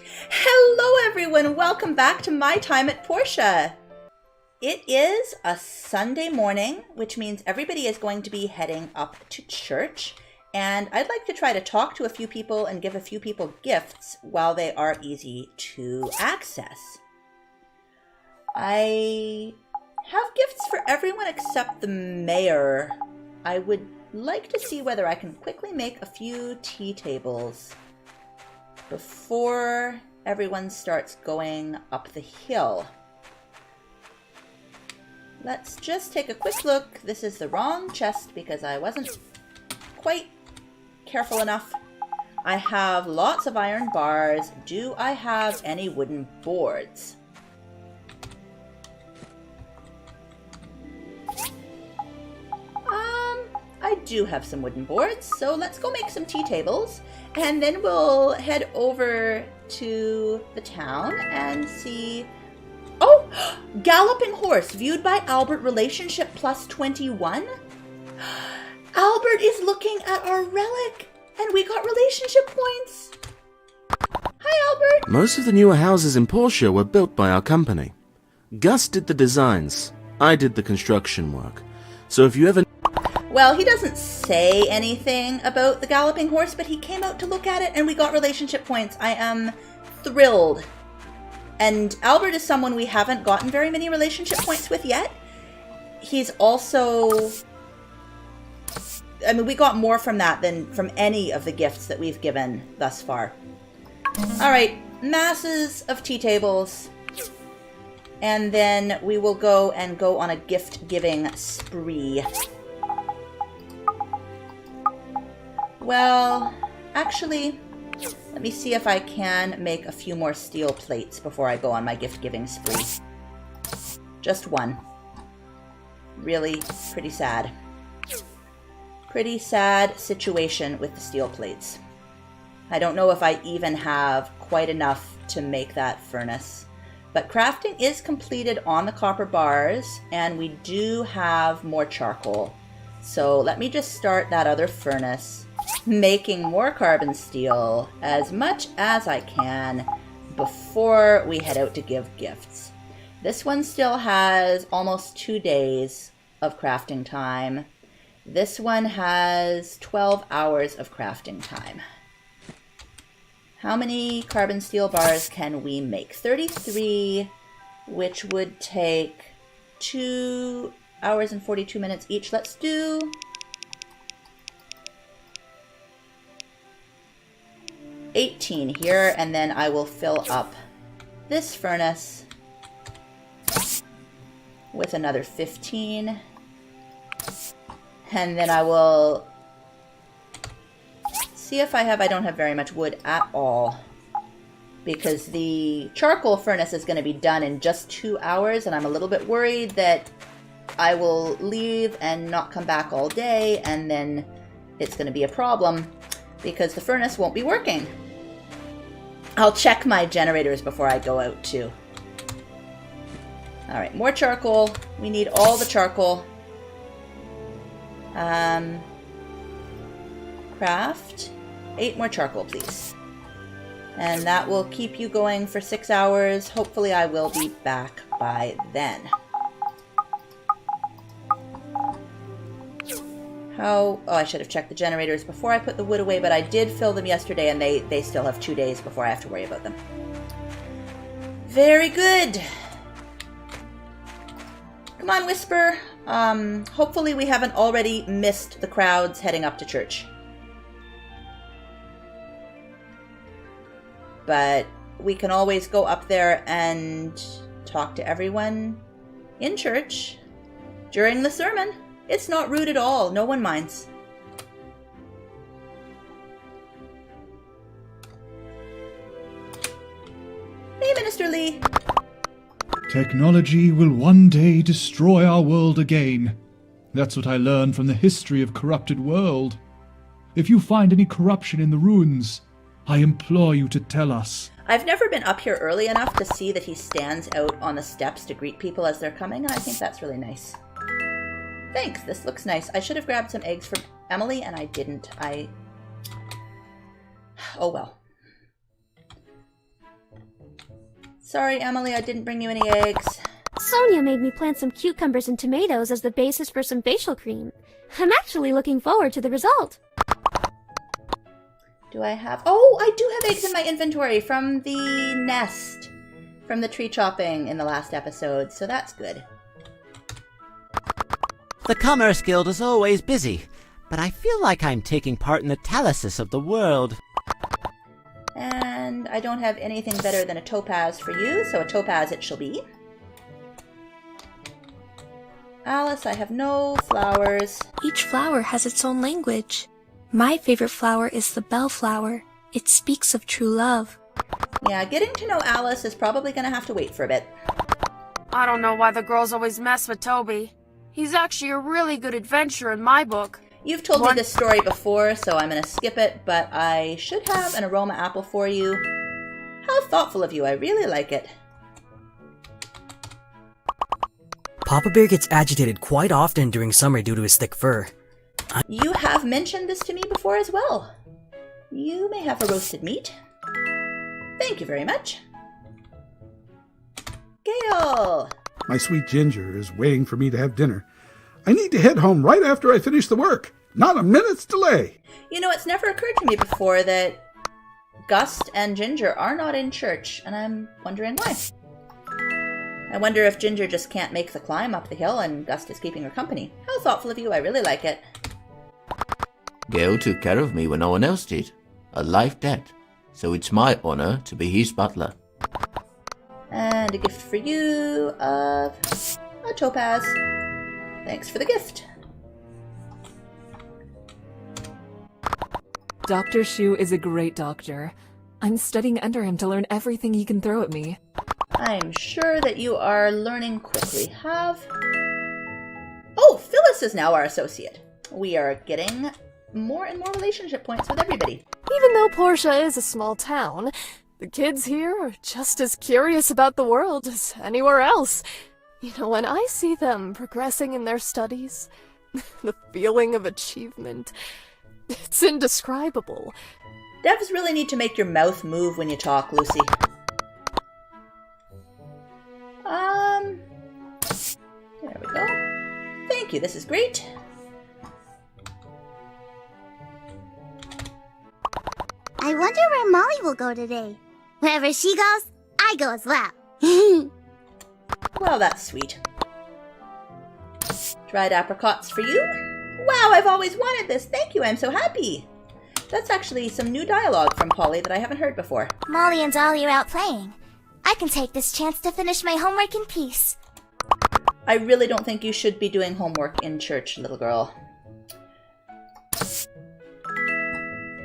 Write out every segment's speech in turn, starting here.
Hello everyone, welcome back to my time at Portia. It is a Sunday morning, which means everybody is going to be heading up to church, and I'd like to try to talk to a few people and give a few people gifts while they are easy to access. I have gifts for everyone except the mayor. I would like to see whether I can quickly make a few tea tables before everyone starts going up the hill. Let's just take a quick look. This is the wrong chest because I wasn't quite careful enough. I have lots of iron bars. Do I have any wooden boards? I do have some wooden boards, so let's go make some tea tables, and then we'll head over to the town and see... Oh! Galloping horse, viewed by Albert, relationship plus 21? Albert is looking at our relic, and we got relationship points. Hi, Albert! Most of the newer houses in Portia were built by our company. Gus did the designs, I did the construction work. So if you ever... Well, he doesn't say anything about the galloping horse, but he came out to look at it and we got relationship points. I am thrilled. And Albert is someone we haven't gotten very many relationship points with yet. He's also... I mean, we got more from that than from any of the gifts that we've given thus far. Alright, masses of tea tables. And then we will go on a gift-giving spree. Well, actually, let me see if I can make a few more steel plates before I go on my gift-giving spree. Just one. Really pretty sad. Pretty sad situation with the steel plates. I don't know if I even have quite enough to make that furnace. But crafting is completed on the copper bars, and we do have more charcoal. So let me just start that other furnace, making more carbon steel as much as I can before we head out to give gifts. This one still has almost 2 days of crafting time. This one has 12 hours of crafting time. How many carbon steel bars can we make? 33, which would take 2 hours and 42 minutes each. Let's do 18 here, and then I will fill up this furnace with another 15. And then I will see if I don't have very much wood at all, because the charcoal furnace is going to be done in just 2 hours, and I'm a little bit worried that I will leave and not come back all day, and then it's going to be a problem because the furnace won't be working. I'll check my generators before I go out too. Alright, more charcoal. We need all the charcoal. Craft 8 more charcoal, please. And that will keep you going for 6 hours. Hopefully I will be back by then. Oh, I should have checked the generators before I put the wood away, but I did fill them yesterday, and they still have 2 days before I have to worry about them. Very good. Come on, Whisper. Hopefully we haven't already missed the crowds heading up to church. But we can always go up there and talk to everyone in church during the sermon. It's not rude at all. No one minds. Hey, Minister Lee. Technology will one day destroy our world again. That's what I learned from the history of corrupted world. If you find any corruption in the ruins, I implore you to tell us. I've never been up here early enough to see that he stands out on the steps to greet people as they're coming, and I think that's really nice. Thanks, this looks nice. I should have grabbed some eggs for Emily, and I didn't. Oh well. Sorry, Emily, I didn't bring you any eggs. Sonia made me plant some cucumbers and tomatoes as the basis for some facial cream. I'm actually looking forward to the result. Do I have... Oh, I do have eggs in my inventory from the nest. From the tree chopping in the last episode, so that's good. The Commerce Guild is always busy, but I feel like I'm taking part in the talysis of the world. And I don't have anything better than a topaz for you, so a topaz it shall be. Alice, I have no flowers. Each flower has its own language. My favorite flower is the bellflower. It speaks of true love. Yeah, getting to know Alice is probably going to have to wait for a bit. I don't know why the girls always mess with Toby. He's actually a really good adventurer in my book. You've told me this story before, so I'm going to skip it, but I should have an aroma apple for you. How thoughtful of you. I really like it. Papa Bear gets agitated quite often during summer due to his thick fur. You have mentioned this to me before as well. You may have a roasted meat. Thank you very much. Gale! My sweet Ginger is waiting for me to have dinner. I need to head home right after I finish the work. Not a minute's delay. You know, it's never occurred to me before that Gust and Ginger are not in church, and I'm wondering why. I wonder if Ginger just can't make the climb up the hill and Gust is keeping her company. How thoughtful of you. I really like it. Gale took care of me when no one else did. A life debt. So it's my honor to be his butler. And a gift for you of a topaz. Thanks for the gift. Dr. Shu is a great doctor. I'm studying under him to learn everything he can throw at me. I'm sure that you are learning quickly. Oh, Phyllis is now our associate. We are getting more and more relationship points with everybody. Even though Portia is a small town, the kids here are just as curious about the world as anywhere else. You know, when I see them progressing in their studies, the feeling of achievement, it's indescribable. Devs really need to make your mouth move when you talk, Lucy. There we go. Thank you, this is great. I wonder where Molly will go today. Wherever she goes, I go as well. Well, that's sweet. Dried apricots for you. Wow, I've always wanted this. Thank you, I'm so happy. That's actually some new dialogue from Polly that I haven't heard before. Molly and Dolly are out playing. I can take this chance to finish my homework in peace. I really don't think you should be doing homework in church, little girl.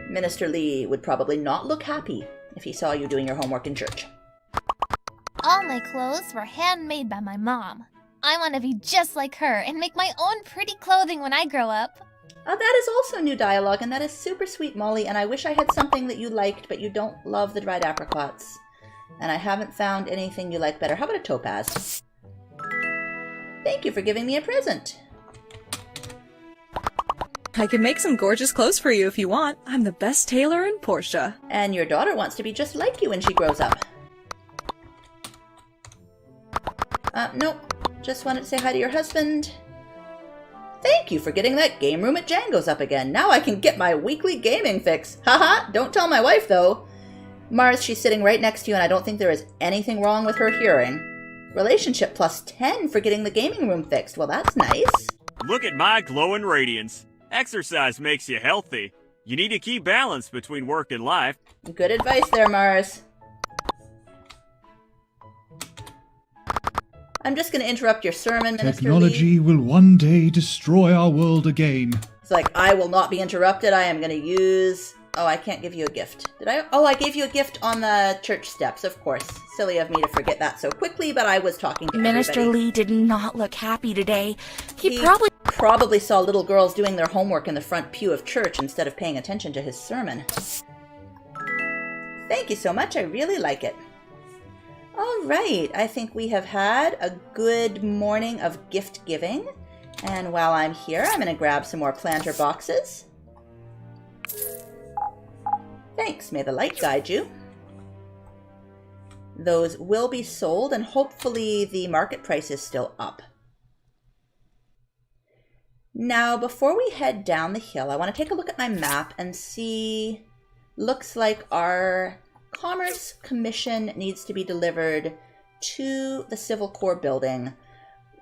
Minister Lee would probably not look happy if he saw you doing your homework in church. All my clothes were handmade by my mom. I want to be just like her and make my own pretty clothing when I grow up. That is also new dialogue, and that is super sweet, Molly, and I wish I had something that you liked, but you don't love the dried apricots. And I haven't found anything you like better. How about a topaz? Thank you for giving me a present. I can make some gorgeous clothes for you if you want. I'm the best tailor in Portia. And your daughter wants to be just like you when she grows up. Nope. Just wanted to say hi to your husband. Thank you for getting that game room at Django's up again. Now I can get my weekly gaming fix. Haha, don't tell my wife though. Mars, she's sitting right next to you and I don't think there is anything wrong with her hearing. Relationship plus 10 for getting the gaming room fixed. Well, that's nice. Look at my glowing radiance. Exercise makes you healthy. You need to keep balance between work and life. Good advice there, Mars. I'm just going to interrupt your sermon, Minister Technology will one day destroy our world again. It's like, I will not be interrupted. I am going to use... Oh, I can't give you a gift. Did I? Oh, I gave you a gift on the church steps, of course. Silly of me to forget that so quickly, but I was talking to Minister everybody. Lee did not look happy today. He probably saw little girls doing their homework in the front pew of church instead of paying attention to his sermon. Thank you so much. I really like it. All right. I think we have had a good morning of gift giving. And while I'm here, I'm going to grab some more planter boxes. Thanks. May the light guide you. those will be sold, and hopefully the market price is still up. Now, before we head down the hill, I want to take a look at my map and see, looks like our Commerce Commission needs to be delivered to the Civil Corps building.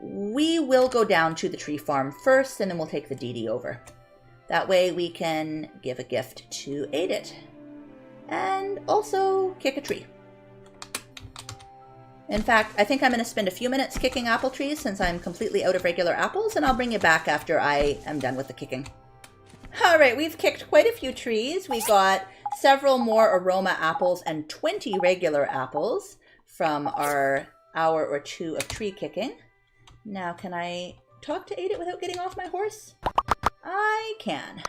We will go down to the tree farm first, and then we'll take the DD over. That way we can give a gift to aid it. And also kick a tree. In fact, I think I'm going to spend a few minutes kicking apple trees since I'm completely out of regular apples, and I'll bring you back after I am done with the kicking. Alright, we've kicked quite a few trees. We got several more aroma apples and 20 regular apples from our hour or two of tree kicking. Now, can I talk to Ada without getting off my horse? I can.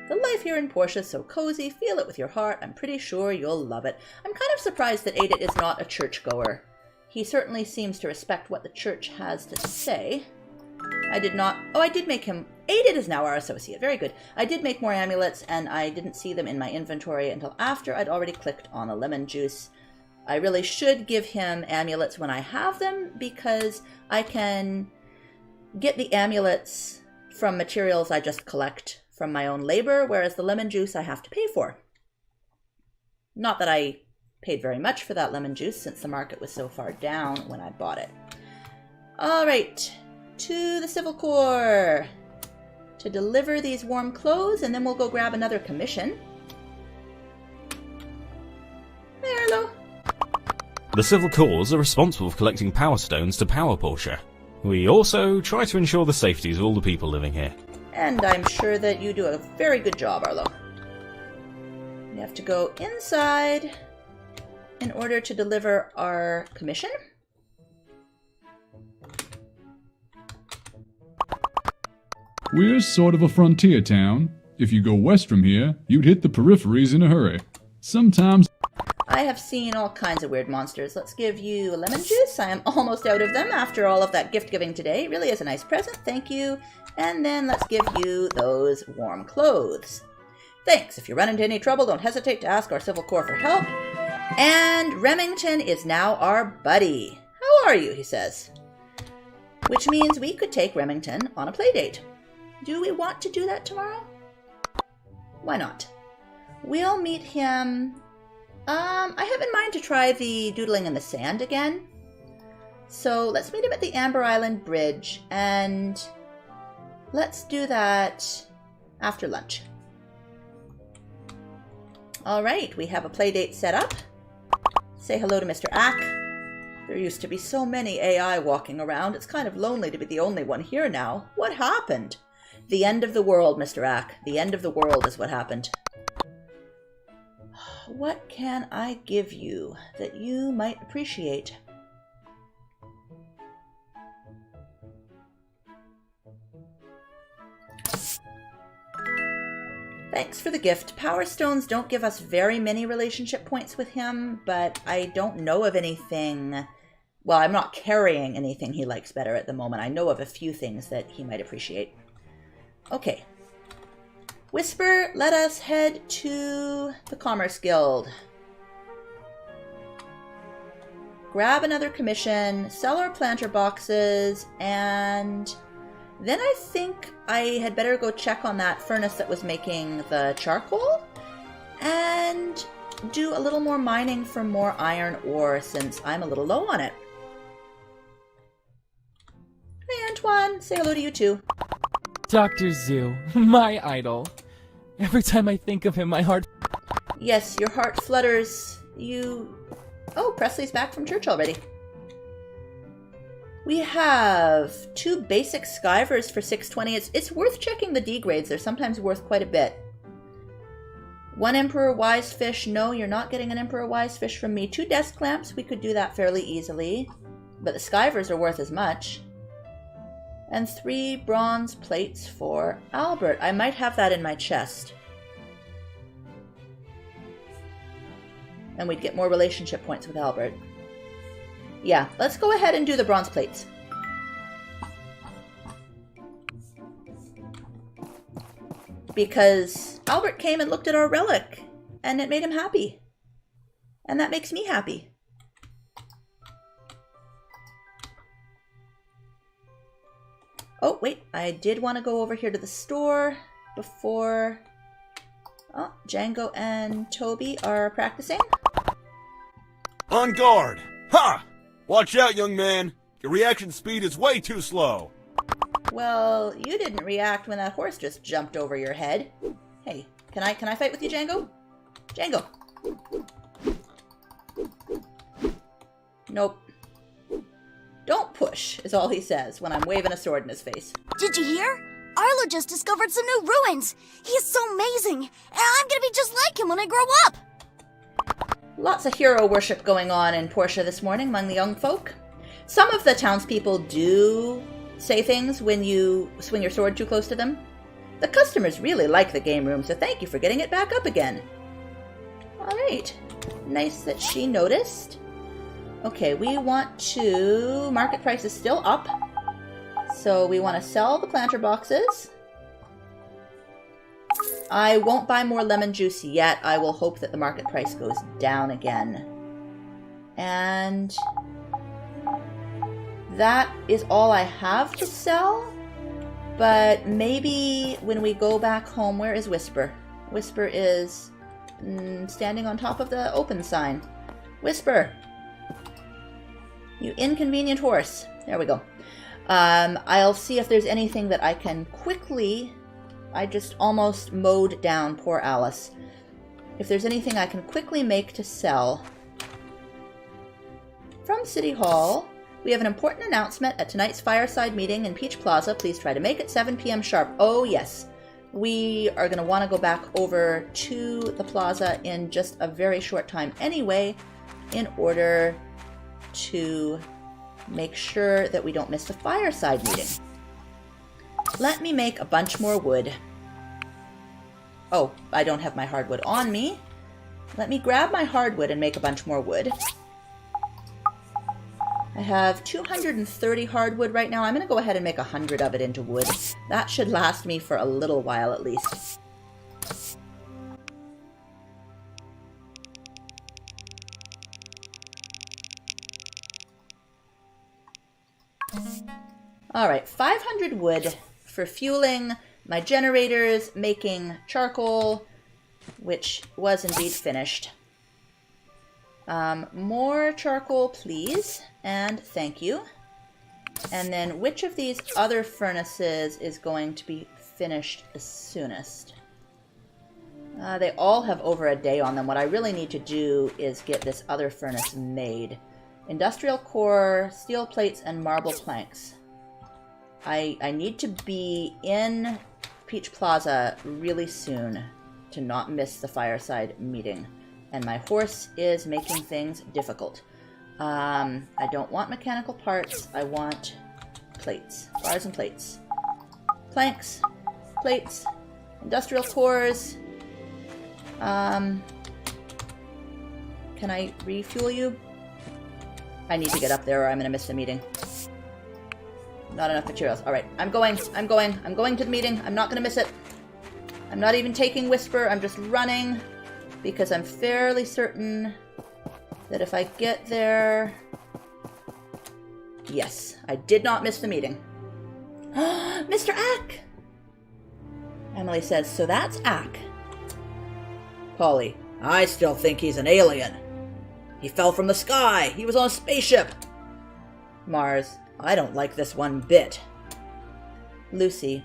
The life here in Portia is so cozy. Feel it with your heart. I'm pretty sure you'll love it. I'm kind of surprised that Ada is not a churchgoer. He certainly seems to respect what the church has to say. I did not... Oh, I did make him... Ada is now our associate. Very good. I did make more amulets, and I didn't see them in my inventory until after I'd already clicked on a lemon juice. I really should give him amulets when I have them, because I can get the amulets from materials I just collect from my own labor, whereas the lemon juice I have to pay for. Not that I paid very much for that lemon juice, since the market was so far down when I bought it. Alright, to the Civil Corps to deliver these warm clothes, and then we'll go grab another commission. Hey, Arlo. The Civil Corps are responsible for collecting power stones to power Portia. We also try to ensure the safety of all the people living here. And I'm sure that you do a very good job, Arlo. We have to go inside in order to deliver our commission. We're sort of a frontier town. If you go west from here, you'd hit the peripheries in a hurry. Sometimes... I have seen all kinds of weird monsters. Let's give you a lemon juice. I am almost out of them after all of that gift giving today. It really is a nice present. Thank you. And then let's give you those warm clothes. Thanks. If you run into any trouble, don't hesitate to ask our Civil Corps for help. And Remington is now our buddy. How are you? He says. Which means we could take Remington on a play date. Do we want to do that tomorrow? Why not? We'll meet him... I have in mind to try the doodling in the sand again. So let's meet him at the Amber Island Bridge, and let's do that after lunch. Alright, we have a play date set up. Say hello to Mr. Ack. There used to be so many AI walking around. It's kind of lonely to be the only one here now. What happened? The end of the world, Mr. Ack. The end of the world is what happened. What can I give you that you might appreciate? Thanks for the gift. Power Stones don't give us very many relationship points with him, but I don't know of anything... Well, I'm not carrying anything he likes better at the moment. I know of a few things that he might appreciate. Okay. Whisper, let us head to the Commerce Guild. Grab another commission, sell our planter boxes, and then I think I had better go check on that furnace that was making the charcoal and do a little more mining for more iron ore since I'm a little low on it. Hey Antoine, say hello to you too. Dr. Zoo, my idol. Every time I think of him, my heart... Yes, your heart flutters. You... Oh, Presley's back from church already. We have 2 basic skivers for 620. It's worth checking the D grades. They're sometimes worth quite a bit. 1 Emperor Wise Fish. No, you're not getting an Emperor Wise Fish from me. 2 desk lamps. We could do that fairly easily. But the skivers are worth as much. And 3 bronze plates for Albert. I might have that in my chest. And we'd get more relationship points with Albert. Yeah, let's go ahead and do the bronze plates. Because Albert came and looked at our relic, and it made him happy. And that makes me happy. Oh, wait, I did want to go over here to the store before... Oh, Django and Toby are practicing. On guard! Ha! Watch out, young man. Your reaction speed is way too slow. Well, you didn't react when that horse just jumped over your head. Hey, can I fight with you, Django? Django! Nope. Don't push, is all he says when I'm waving a sword in his face. Did you hear? Arlo just discovered some new ruins. He is so amazing, and I'm gonna be just like him when I grow up. Lots of hero worship going on in Portia this morning among the young folk. Some of the townspeople do say things when you swing your sword too close to them. The customers really like the game room, so thank you for getting it back up again. Alright. Nice that she noticed. Okay, we want to... Market price is still up. So we want to sell the planter boxes. I won't buy more lemon juice yet. I will hope that the market price goes down again. And that is all I have to sell. But maybe when we go back home, where is Whisper? Whisper is standing on top of the open sign. Whisper! You inconvenient horse. There we go. I'll see if there's anything that I can quickly... I just almost mowed down poor Alice. If there's anything I can quickly make to sell. From City Hall, we have an important announcement at tonight's fireside meeting in Peach Plaza. Please try to make it 7 p.m. sharp. Oh, yes. We are going to want to go back over to the plaza in just a very short time anyway, in order to make sure that we don't miss the fireside meeting. Let me make a bunch more wood. Oh, I don't have my hardwood on me. Let me grab my hardwood and make a bunch more wood. I have 230 hardwood right now. I'm going to go ahead and make 100 of it into wood. That should last me for a little while at least. Alright, 500 wood for fueling my generators, making charcoal, which was indeed finished. More charcoal, please, and thank you. And then which of these other furnaces is going to be finished the soonest? They all have over a day on them. What I really need to do is get this other furnace made. Industrial core, steel plates, and marble planks. I need to be in Peach Plaza really soon to not miss the fireside meeting. And my horse is making things difficult. I don't want mechanical parts. I want plates. Bars and plates. Planks. Plates. Industrial cores. Can I refuel you? I need to get up there or I'm going to miss the meeting. Not enough materials. Alright, I'm going to the meeting. I'm not going to miss it. I'm not even taking Whisper. I'm just running because I'm fairly certain that if I get there... Yes, I did not miss the meeting. Mr. Ack! Emily says, so that's Ack. Polly, I still think he's an alien. He fell from the sky. He was on a spaceship. Mars, I don't like this one bit. Lucy,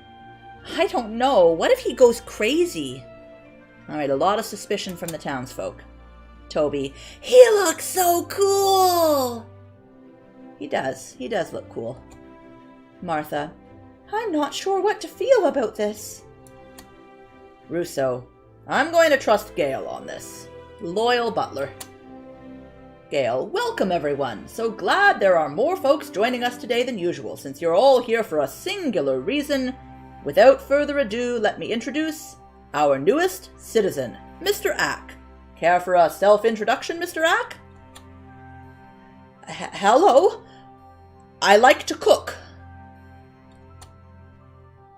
I don't know. What if he goes crazy? Alright, a lot of suspicion from the townsfolk. Toby, he looks so cool! He does look cool. Martha, I'm not sure what to feel about this. Russo, I'm going to trust Gale on this. Loyal butler. Gale, welcome everyone. So glad there are more folks joining us today than usual, since you're all here for a singular reason. Without further ado, let me introduce our newest citizen, Mr. Ack. Care for a self-introduction, Mr. Ack? Hello. I like to cook.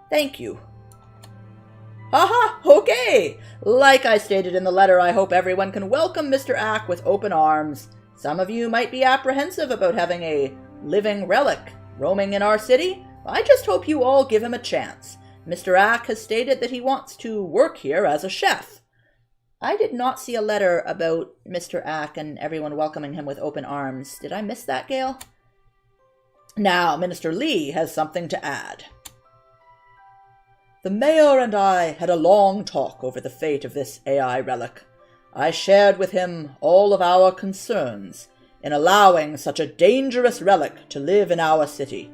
Thank you. Haha, okay. Like I stated in the letter, I hope everyone can welcome Mr. Ack with open arms. Some of you might be apprehensive about having a living relic roaming in our city, I just hope you all give him a chance. Mr. Ack has stated that he wants to work here as a chef. I did not see a letter about Mr. Ack and everyone welcoming him with open arms. Did I miss that, Gale? Now, Minister Lee has something to add. The mayor and I had a long talk over the fate of this AI relic. I shared with him all of our concerns in allowing such a dangerous relic to live in our city.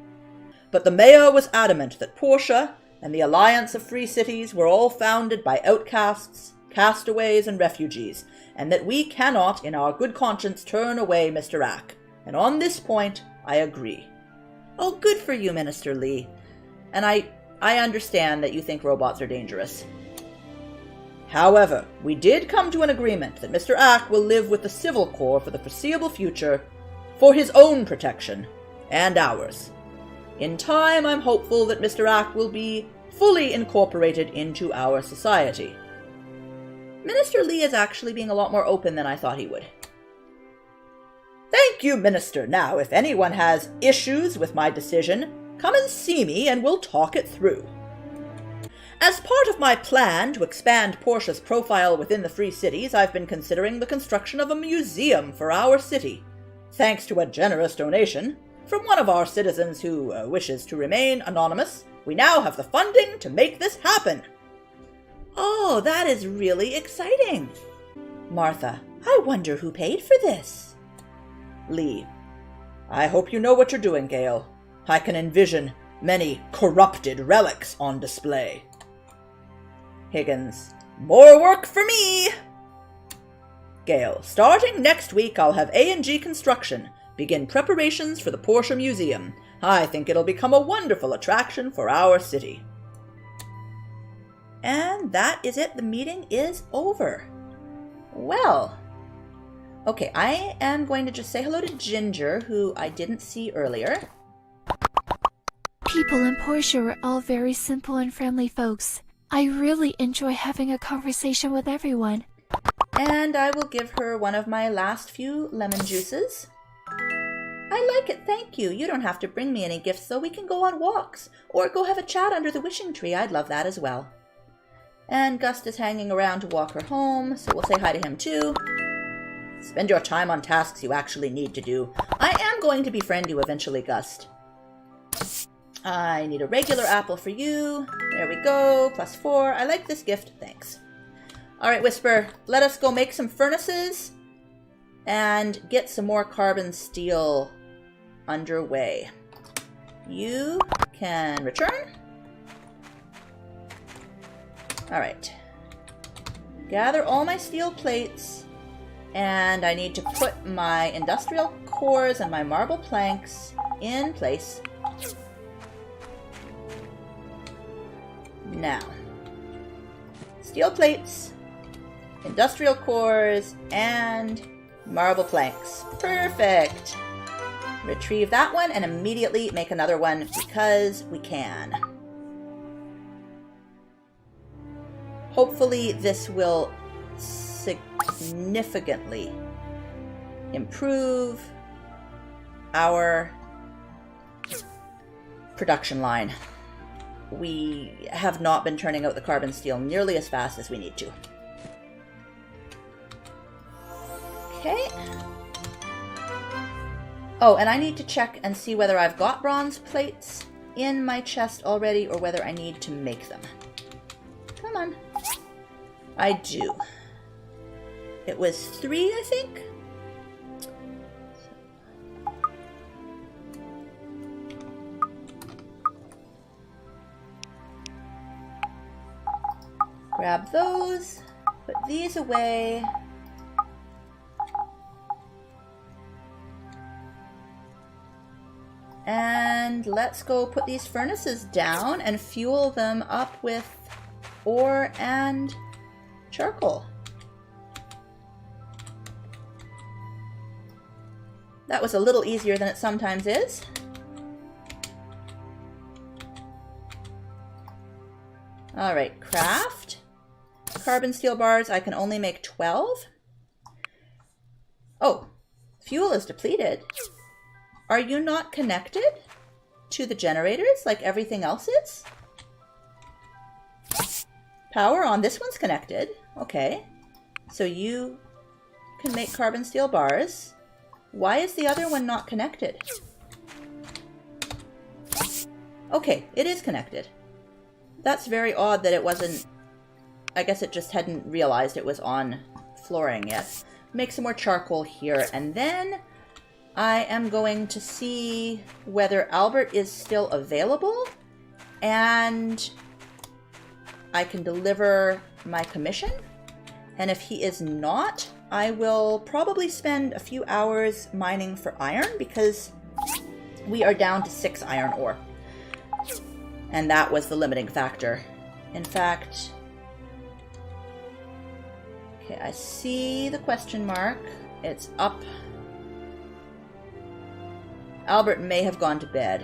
But the mayor was adamant that Portia and the Alliance of Free Cities were all founded by outcasts, castaways, and refugees, and that we cannot, in our good conscience, turn away Mr. Ack. And on this point, I agree. Oh, good for you, Minister Lee. And I understand that you think robots are dangerous. However, we did come to an agreement that Mr. Ack will live with the Civil Corps for the foreseeable future for his own protection and ours. In time, I'm hopeful that Mr. Ack will be fully incorporated into our society. Minister Lee is actually being a lot more open than I thought he would. Thank you, Minister. Now, if anyone has issues with my decision, come and see me and we'll talk it through. As part of my plan to expand Portia's profile within the Free Cities, I've been considering the construction of a museum for our city. Thanks to a generous donation from one of our citizens who wishes to remain anonymous, we now have the funding to make this happen. Oh, that is really exciting. Martha, I wonder who paid for this. Lee, I hope you know what you're doing, Gale. I can envision many corrupted relics on display. Higgins, more work for me! Gale, starting next week I'll have A&G Construction begin preparations for the Portia Museum. I think it'll become a wonderful attraction for our city. And that is it. The meeting is over. Well, okay, I am going to just say hello to Ginger, who I didn't see earlier. People in Portia are all very simple and friendly folks. I really enjoy having a conversation with everyone. And I will give her one of my last few lemon juices. I like it, thank you. You don't have to bring me any gifts, though. We can go on walks, or go have a chat under the wishing tree. I'd love that as well. And Gust is hanging around to walk her home, so we'll say hi to him too. Spend your time on tasks you actually need to do. I am going to befriend you eventually, Gust. I need a regular apple for you. There we go. +4. I like this gift. Thanks. Alright, Whisper. Let us go make some furnaces and get some more carbon steel underway. You can return. Alright. Gather all my steel plates. And I need to put my industrial cores and my marble planks in place. Now, steel plates, industrial cores, and marble planks. Perfect! Retrieve that one and immediately make another one because we can. Hopefully this will significantly improve our production line. We have not been turning out the carbon steel nearly as fast as we need to. Okay. Oh, and I need to check and see whether I've got bronze plates in my chest already or whether I need to make them. Come on. I do. It was 3, I think? Grab those, put these away. And let's go put these furnaces down and fuel them up with ore and charcoal. That was a little easier than it sometimes is. Alright, craft. Carbon steel bars, I can only make 12. Oh, fuel is depleted. Are you not connected? to the generators like everything else is. Power on this one's connected. Okay. So you can make carbon steel bars. Why is the other one not connected? Okay, it is connected. That's very odd that it wasn't... I guess it just hadn't realized it was on flooring yet. Make some more charcoal here, and then I am going to see whether Albert is still available, and I can deliver my commission. And if he is not, I will probably spend a few hours mining for iron, because we are down to 6 iron ore. And that was the limiting factor. In fact... Okay, I see the question mark. It's up. Albert may have gone to bed.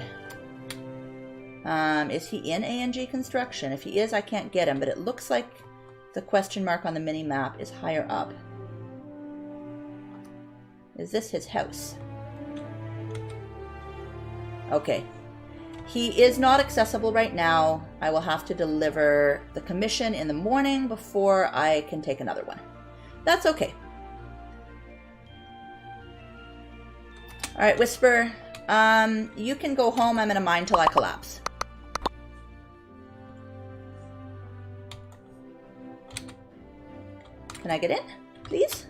Is he in ANG construction? If he is, I can't get him, but it looks like the question mark on the mini-map is higher up. Is this his house? Okay. He is not accessible right now. I will have to deliver the commission in the morning before I can take another one. That's okay. Alright, Whisper. You can go home. I'm going to mine till I collapse. Can I get in, please?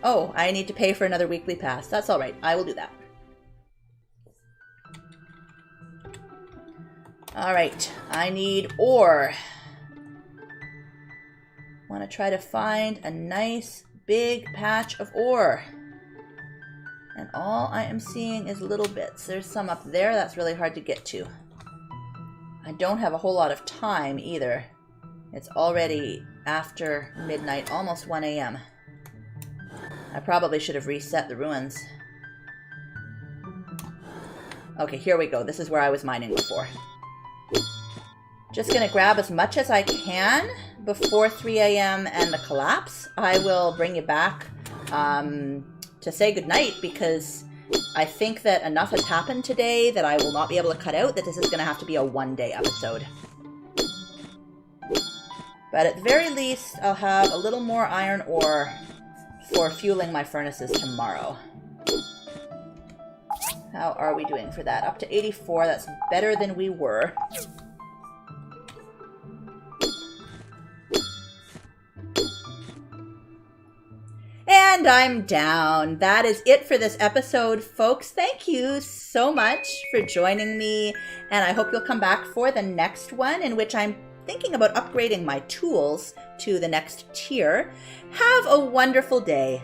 Oh, I need to pay for another weekly pass. That's alright. I will do that. Alright, I need ore. Want to try to find a nice big patch of ore. And all I am seeing is little bits. There's some up there. That's really hard to get to. I don't have a whole lot of time either. It's already after midnight, almost 1 a.m. I probably should have reset the ruins. Okay, here we go. This is where I was mining before. Just gonna grab as much as I can before 3 a.m. and the collapse. I will bring you back to say goodnight, because I think that enough has happened today that I will not be able to cut out, that this is gonna have to be a one-day episode. But at the very least, I'll have a little more iron ore for fueling my furnaces tomorrow. How are we doing for that? Up to 84. That's better than we were. And I'm down. That is it for this episode, folks. Thank you so much for joining me, and I hope you'll come back for the next one, in which I'm thinking about upgrading my tools to the next tier. Have a wonderful day.